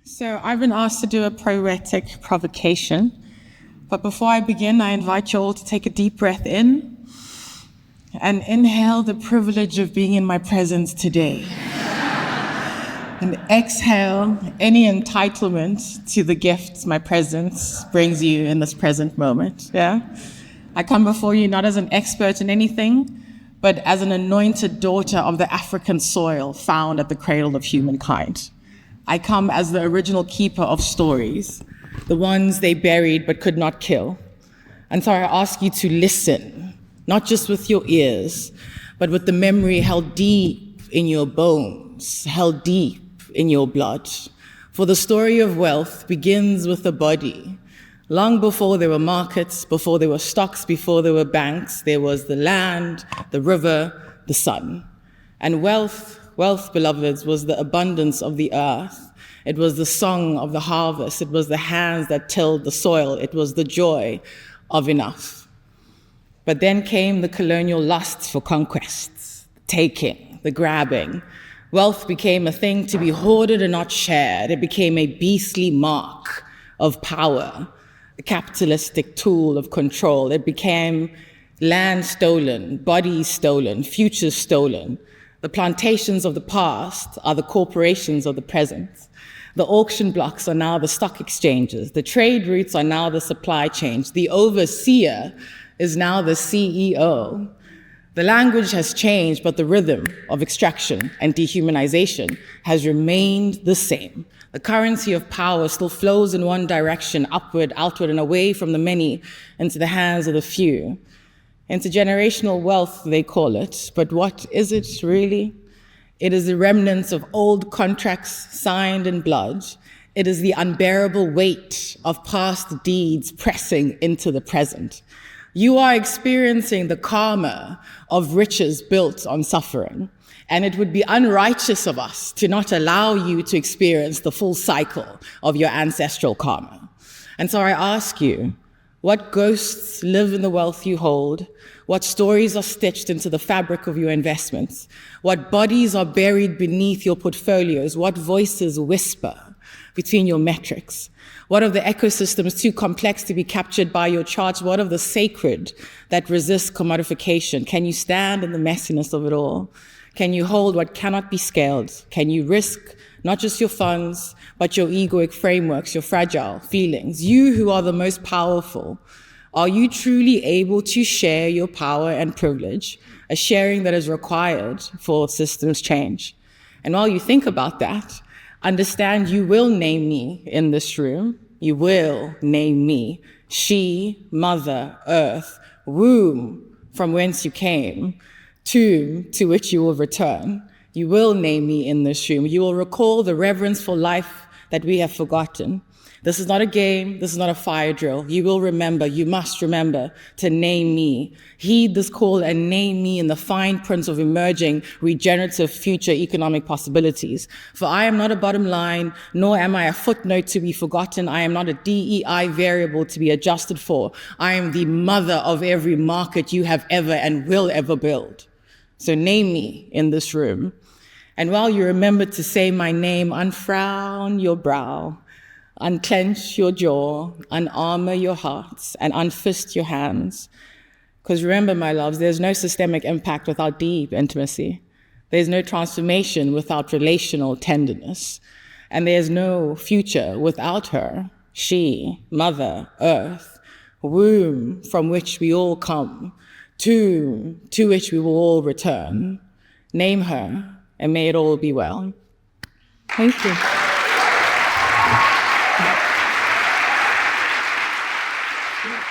So I've been asked to do a poetic provocation, but before I begin, I invite you all to take a deep breath in and inhale the privilege of being in my presence today. And exhale any entitlement to the gifts my presence brings you in this present moment, yeah? I come before you not as an expert in anything, but as an anointed daughter of the African soil found at the cradle of humankind. I come as the original keeper of stories, the ones they buried but could not kill. And so I ask you to listen, not just with your ears, but with the memory held deep in your bones, held deep in your blood. For the story of wealth begins with the body. Long before there were markets, before there were stocks, before there were banks, there was the land, the river, the sun. And wealth, beloveds, was the abundance of the earth. It was the song of the harvest. It was the hands that tilled the soil. It was the joy of enough. But then came the colonial lust for conquests, the taking, the grabbing. Wealth became a thing to be hoarded and not shared. It became a beastly mark of power, a capitalistic tool of control. It became land stolen, bodies stolen, futures stolen. The plantations of the past are the corporations of the present. The auction blocks are now the stock exchanges. The trade routes are now the supply chains. The overseer is now the CEO. The language has changed, but the rhythm of extraction and dehumanization has remained the same. The currency of power still flows in one direction, upward, outward, and away from the many into the hands of the few. Intergenerational wealth, they call it, but what is it really? It is the remnants of old contracts signed in blood. It is the unbearable weight of past deeds pressing into the present. You are experiencing the karma of riches built on suffering, and it would be unrighteous of us to not allow you to experience the full cycle of your ancestral karma. And so I ask you, what ghosts live in the wealth you hold? What stories are stitched into the fabric of your investments? What bodies are buried beneath your portfolios? What voices whisper between your metrics? What of the ecosystems too complex to be captured by your charts? What of the sacred that resists commodification? Can you stand in the messiness of it all? Can you hold what cannot be scaled? Can you risk not just your funds, but your egoic frameworks, your fragile feelings? You who are the most powerful, are you truly able to share your power and privilege, a sharing that is required for systems change? And while you think about that, understand you will name me in this room. You will name me. She, mother, earth, womb from whence you came, tomb to which you will return. You will name me in this room. You will recall the reverence for life that we have forgotten. This is not a game. This is not a fire drill. You will remember, you must remember to name me. Heed this call and name me in the fine print of emerging, regenerative future economic possibilities. For I am not a bottom line, nor am I a footnote to be forgotten. I am not a DEI variable to be adjusted for. I am the mother of every market you have ever and will ever build. So name me in this room. And while you remember to say my name, unfrown your brow, unclench your jaw, unarmor your hearts, and unfist your hands. Because remember, my loves, there's no systemic impact without deep intimacy. There's no transformation without relational tenderness. And there's no future without her. She, mother, earth, womb from which we all come, tomb to which we will all return. Name her, and may it all be well. Thank you. Yeah.